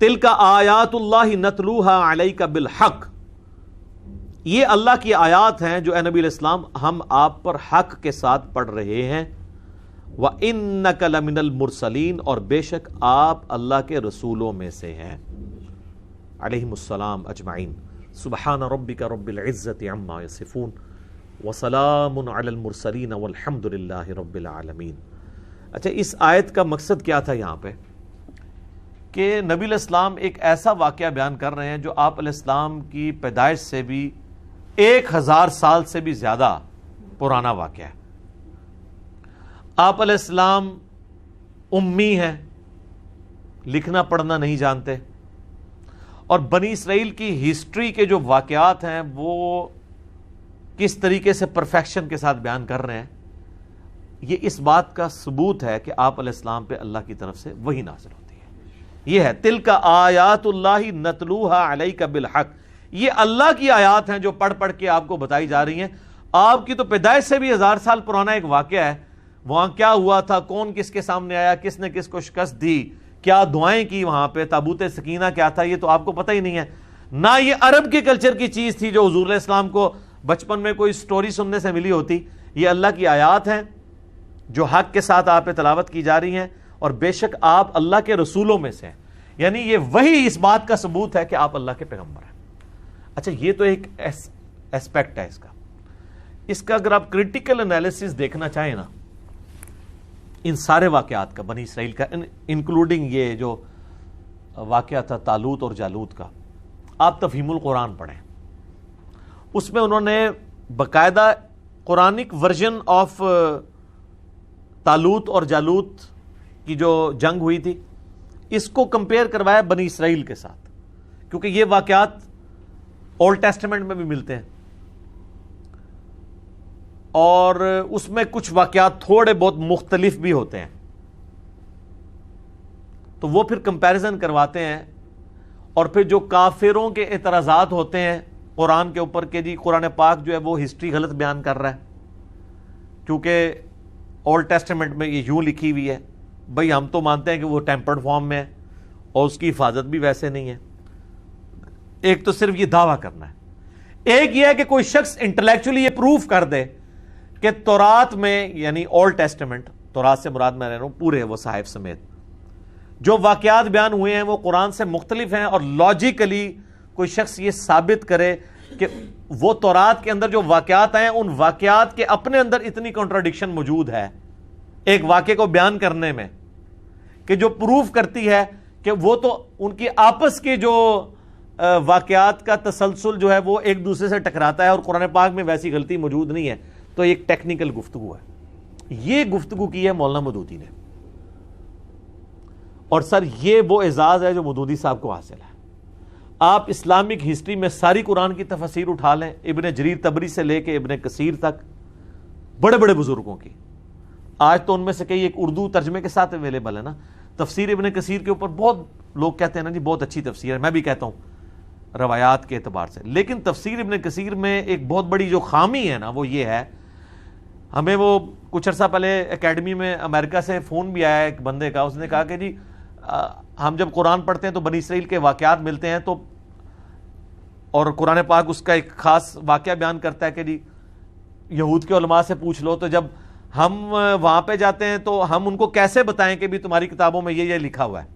تلک آیات اللہ نتلوہا علیک بالحق، یہ اللہ کی آیات ہیں جو اے نبی علیہ السلام ہم آپ پر حق کے ساتھ پڑھ رہے ہیں۔ وَإِنَّكَ لَمِنَ الْمُرْسَلِينَ، اور بے شک آپ اللہ کے رسولوں میں سے ہیں، علیہم السلام اجمعین۔ سبحان ربک رب العزت عما یصفون وسلام علی المرسلین والحمد للہ رب العالمین۔ اچھا، اس آیت کا مقصد کیا تھا یہاں پہ؟ کہ نبی علیہ السلام ایک ایسا واقعہ بیان کر رہے ہیں جو آپ علیہ السلام کی پیدائش سے بھی 1000 سال سے بھی زیادہ پرانا واقعہ ہے۔ آپ علیہ السلام امی ہیں، لکھنا پڑھنا نہیں جانتے، اور بنی اسرائیل کی ہسٹری کے جو واقعات ہیں وہ کس طریقے سے پرفیکشن کے ساتھ بیان کر رہے ہیں، یہ اس بات کا ثبوت ہے کہ آپ علیہ السلام پہ اللہ کی طرف سے وحی نازل ہوتی ہے۔ یہ ہے تلک آیات اللہ نتلوہا علیک بالحق، یہ اللہ کی آیات ہیں جو پڑھ پڑھ کے آپ کو بتائی جا رہی ہیں۔ آپ کی تو پیدائش سے بھی 1000 سال پرانا ایک واقعہ ہے، وہاں کیا ہوا تھا، کون کس کے سامنے آیا، کس نے کس کو شکست دی، کیا دعائیں کی، وہاں پہ تابوت سکینہ کیا تھا، یہ تو آپ کو پتہ ہی نہیں ہے۔ نہ یہ عرب کے کلچر کی چیز تھی جو حضور علیہ السلام کو بچپن میں کوئی سٹوری سننے سے ملی ہوتی، یہ اللہ کی آیات ہیں جو حق کے ساتھ آپ پہ تلاوت کی جا رہی ہیں، اور بے شک آپ اللہ کے رسولوں میں سے ہیں، یعنی یہ وہی اس بات کا ثبوت ہے کہ آپ اللہ کے پیغمبر ہیں۔ اچھا، یہ تو ایک ایسپیکٹ ہے اس کا اگر آپ کریٹیکل انالیسس دیکھنا چاہیں نا ان سارے واقعات کا، بنی اسرائیل کا، انکلوڈنگ یہ جو واقعہ تھا طالوت اور جالوت کا، آپ تفہیم القرآن پڑھیں، اس میں انہوں نے باقاعدہ قرآنک ورژن آف طالوت اور جالوت کی جو جنگ ہوئی تھی اس کو کمپیئر کروایا بنی اسرائیل کے ساتھ، کیونکہ یہ واقعات اولڈ ٹیسٹمنٹ میں بھی ملتے ہیں، اور اس میں کچھ واقعات تھوڑے بہت مختلف بھی ہوتے ہیں، تو وہ پھر کمپیریزن کرواتے ہیں، اور پھر جو کافروں کے اعتراضات ہوتے ہیں قرآن کے اوپر کہ جی قرآن پاک جو ہے وہ ہسٹری غلط بیان کر رہا ہے، کیونکہ اولڈ ٹیسٹمنٹ میں یہ یوں لکھی ہوئی ہے، بھئی ہم تو مانتے ہیں کہ وہ ٹیمپرڈ فارم میں ہے اور اس کی حفاظت بھی ویسے نہیں ہے۔ ایک تو صرف یہ دعویٰ کرنا ہے، ایک یہ ہے کہ کوئی شخص انٹلیکچولی یہ پروف کر دے کہ تورات میں، یعنی اولڈ ٹیسٹمنٹ، تورات سے مراد میں رہ رہا ہوں پورے وہ صحائف سمیت، جو واقعات بیان ہوئے ہیں وہ قرآن سے مختلف ہیں، اور لاجیکلی کوئی شخص یہ ثابت کرے کہ وہ تورات کے اندر جو واقعات ہیں ان واقعات کے اپنے اندر اتنی کنٹراڈکشن موجود ہے ایک واقعے کو بیان کرنے میں، کہ جو پروف کرتی ہے کہ وہ تو ان کی آپس کے جو واقعات کا تسلسل جو ہے وہ ایک دوسرے سے ٹکراتا ہے، اور قرآن پاک میں ویسی غلطی موجود نہیں ہے، تو ایک ٹیکنیکل گفتگو ہے۔ یہ گفتگو کی ہے مولانا مودودی نے، اور سر یہ وہ اعزاز ہے جو مودودی صاحب کو حاصل ہے۔ آپ اسلامک ہسٹری میں ساری قرآن کی تفاسیر اٹھا لیں، ابن جریر طبری سے لے کے ابن کثیر تک، بڑے بڑے بزرگوں کی، آج تو ان میں سے کئی ایک اردو ترجمے کے ساتھ اویلیبل ہے نا، تفسیر ابن کثیر کے اوپر بہت لوگ کہتے ہیں نا جی بہت اچھی تفسیر ہے، میں بھی کہتا ہوں روایات کے اعتبار سے، لیکن تفسیر ابن کثیر میں ایک بہت بڑی جو خامی ہے نا وہ یہ ہے، ہمیں وہ کچھ عرصہ پہلے اکیڈمی میں امریکہ سے فون بھی آیا ایک بندے کا، اس نے کہا کہ جی ہم جب قرآن پڑھتے ہیں تو بنی اسرائیل کے واقعات ملتے ہیں، تو اور قرآن پاک اس کا ایک خاص واقعہ بیان کرتا ہے کہ جی یہود کے علماء سے پوچھ لو، تو جب ہم وہاں پہ جاتے ہیں تو ہم ان کو کیسے بتائیں کہ بھی تمہاری کتابوں میں یہ لکھا ہوا ہے؟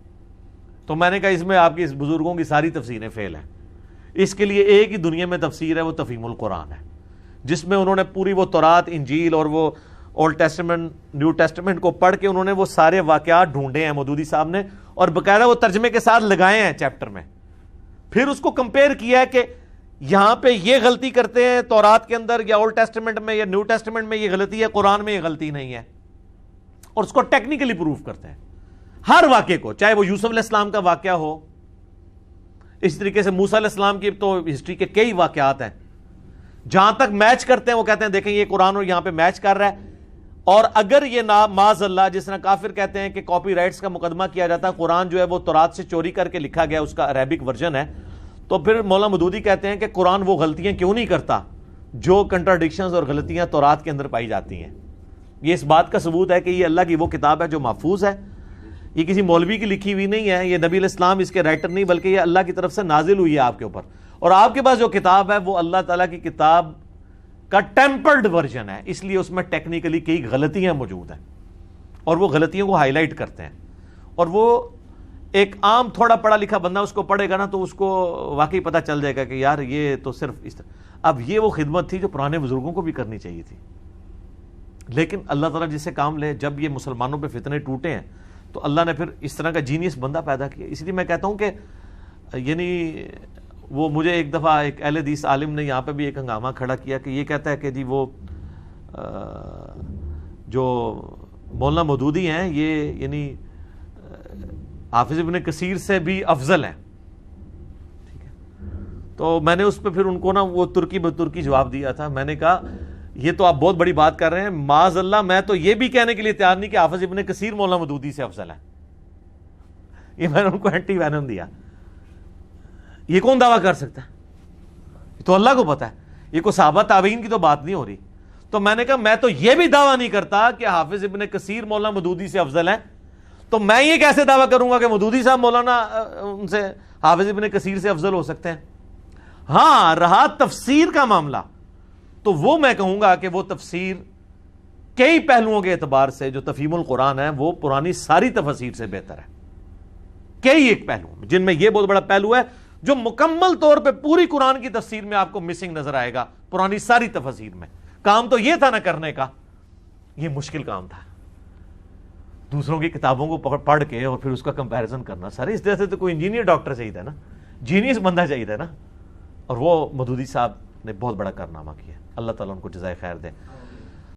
تو میں نے کہا اس میں آپ کی اس بزرگوں کی ساری تفسیریں فیل ہیں، اس کے لیے ایک ہی دنیا میں تفسیر ہے، وہ تفہیم القرآن ہے، جس میں انہوں نے پوری وہ تورات، انجیل اور وہ اولڈ ٹیسٹمنٹ، نیو ٹیسٹمنٹ کو پڑھ کے انہوں نے وہ سارے واقعات ڈھونڈے ہیں مودودی صاحب نے، اور باقاعدہ وہ ترجمے کے ساتھ لگائے ہیں چیپٹر میں، پھر اس کو کمپیئر کیا ہے کہ یہاں پہ یہ غلطی کرتے ہیں تورات کے اندر یا اولڈ ٹیسٹمنٹ میں یا نیو ٹیسٹمنٹ میں یہ غلطی ہے، قرآن میں یہ غلطی نہیں ہے، اور اس کو ٹیکنیکلی پروف کرتے ہیں ہر واقعے کو، چاہے وہ یوسف علیہ السلام کا واقعہ ہو، اس طریقے سے موسیٰ علیہ السلام کی تو ہسٹری کے کئی واقعات ہیں، جہاں تک میچ کرتے ہیں وہ کہتے ہیں دیکھیں یہ قرآن اور یہاں پہ میچ کر رہا ہے، اور اگر یہ معاذ اللہ جس طرح کافر کہتے ہیں کہ کاپی رائٹس کا مقدمہ کیا جاتا ہے، قرآن جو ہے وہ تورات سے چوری کر کے لکھا گیا، اس کا عربک ورژن ہے، تو پھر مولانا مودودی کہتے ہیں کہ قرآن وہ غلطیاں کیوں نہیں کرتا جو کنٹراڈکشنز اور غلطیاں تورات کے اندر پائی جاتی ہیں۔ یہ اس بات کا ثبوت ہے کہ یہ اللہ کی وہ کتاب ہے جو محفوظ ہے، یہ کسی مولوی کی لکھی ہوئی نہیں ہے, یہ نبی علیہ السلام اس کے رائٹر نہیں, بلکہ یہ اللہ کی طرف سے نازل ہوئی ہے آپ کے اوپر. اور آپ کے پاس جو کتاب ہے وہ اللہ تعالیٰ کی کتاب کا ٹیمپرڈ ورژن ہے, اس لیے اس میں ٹیکنیکلی کئی غلطیاں موجود ہیں, اور وہ غلطیوں کو ہائی لائٹ کرتے ہیں. اور وہ ایک عام تھوڑا پڑھا لکھا بندہ اس کو پڑھے گا نا تو اس کو واقعی پتہ چل جائے گا کہ یار یہ تو صرف اس طرح. اب یہ وہ خدمت تھی جو پرانے بزرگوں کو بھی کرنی چاہیے تھی, لیکن اللہ تعالیٰ جس سے کام لے, جب یہ مسلمانوں پہ فتنے ٹوٹے ہیں تو اللہ نے پھر اس طرح کا جینیس بندہ پیدا کیا. اس لیے میں کہتا ہوں کہ یعنی وہ مجھے ایک دفعہ ایک اہل حدیث عالم نے یہاں پہ بھی ایک ہنگامہ کھڑا کیا کہ یہ کہتا ہے کہ جی وہ جو مولانا مودودی ہیں یہ یعنی حافظ ابن کثیر سے بھی افضل ہیں. ٹھیک ہے, تو میں نے اس پہ پھر ان کو نا وہ ترکی بترکی جواب دیا تھا. میں نے کہا یہ تو آپ بہت بڑی بات کر رہے ہیں, معاذ اللہ میں تو یہ بھی کہنے کے لیے تیار نہیں کہ حافظ ابن کثیر مولانا مودودی سے افضل ہے. یہ میں نے ان کو اینٹی وینم دیا. یہ کون دعویٰ کر سکتا ہے؟ یہ تو اللہ کو پتا ہے, یہ کوئی صحابہ تابعین کی تو بات نہیں ہو رہی. تو میں نے کہا میں تو یہ بھی دعویٰ نہیں کرتا کہ حافظ ابن کثیر مولانا مودودی سے افضل ہے, تو میں یہ کیسے دعویٰ کروں گا کہ مودودی صاحب مولانا ان سے حافظ ابن کثیر سے افضل ہو سکتے ہیں؟ ہاں رہا تفسیر کا معاملہ تو وہ میں کہوں گا کہ وہ تفسیر کئی پہلوؤں کے اعتبار سے جو تفہیم القرآن ہے وہ پرانی ساری تفاسیر سے بہتر ہے. کئی ایک پہلو جن میں یہ بہت بڑا پہلو ہے جو مکمل طور پہ پوری قرآن کی تفسیر میں آپ کو مسنگ نظر آئے گا. پرانی ساری تفاسیر میں کام تو یہ تھا نہ کرنے کا, یہ مشکل کام تھا دوسروں کی کتابوں کو پڑھ کے اور پھر اس کا کمپیریزن کرنا. سارے اس طرح سے تو کوئی انجینئر ڈاکٹر چاہیے تھا نا, جینیس بندہ چاہیے تھا نا, اور وہ مودودی صاحب نے بہت بڑا کارنامہ کیا. اللہ تعالیٰ ان کو جزائے خیر دے.